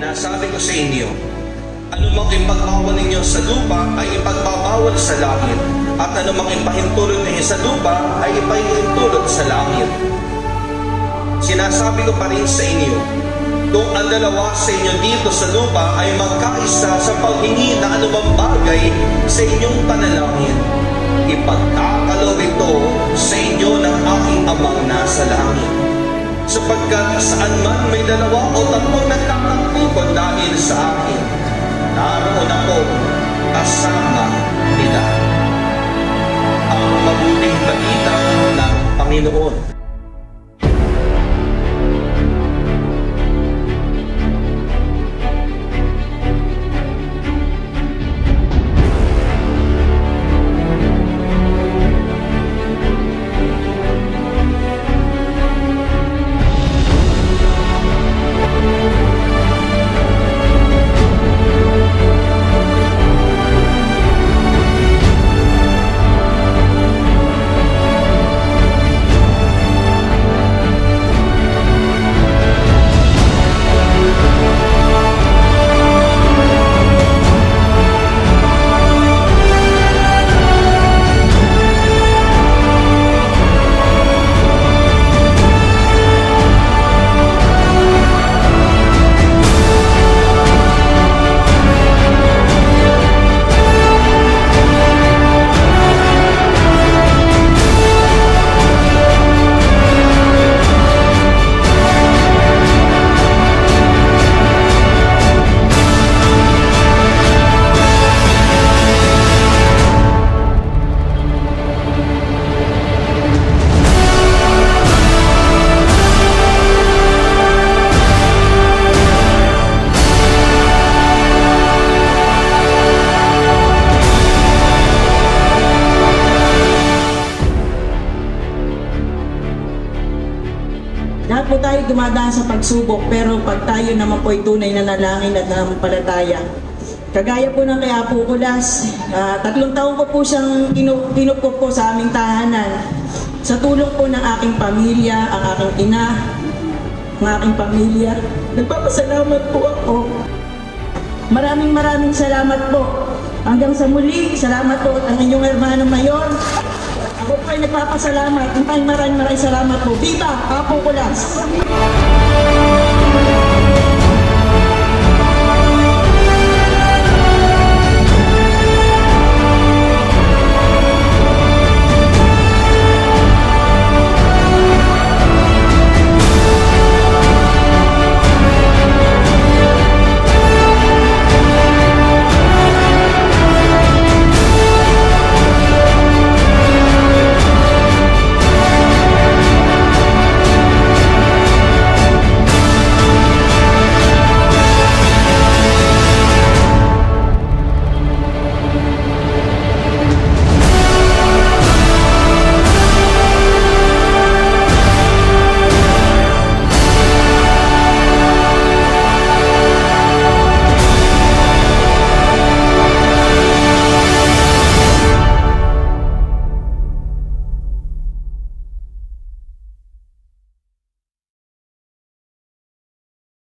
Sinasabi ko sa inyo, anumang ipagbawal ninyo sa lupa ay ipagbabawal sa langit, at anumang ipahintulot ninyo sa lupa ay ipahintulot sa langit. Sinasabi ko pa rin sa inyo, kung ang dalawa sa inyo dito sa lupa ay magkaisa sa paghingi ng anumang bagay sa inyong panalangin, ipagkakaloob ito sa inyo ng aking Amang nasa langit. Sapagkat saan man may dalawa o tatlong nagkakatipon dahil sa akin, naroon ako kasama nila. Ang mabuting balita ng Panginoon. Lahat po tayo dumadaan sa pagsubok, pero pag tayo naman po ay tunay na nalangin at nanampalataya. Kagaya po ng kay Apo Kulas, 3 taon ko po siyang kinukup po sa aming tahanan. Sa tulong po ng aking pamilya, ang aking ina, ang aking pamilya, nagpapasalamat po ako. Maraming salamat po. Hanggang sa muli, salamat po ang inyong hermano Mayor. Ako po ay nagpapasalamat. Maraming salamat po. Viva Apo Kulas!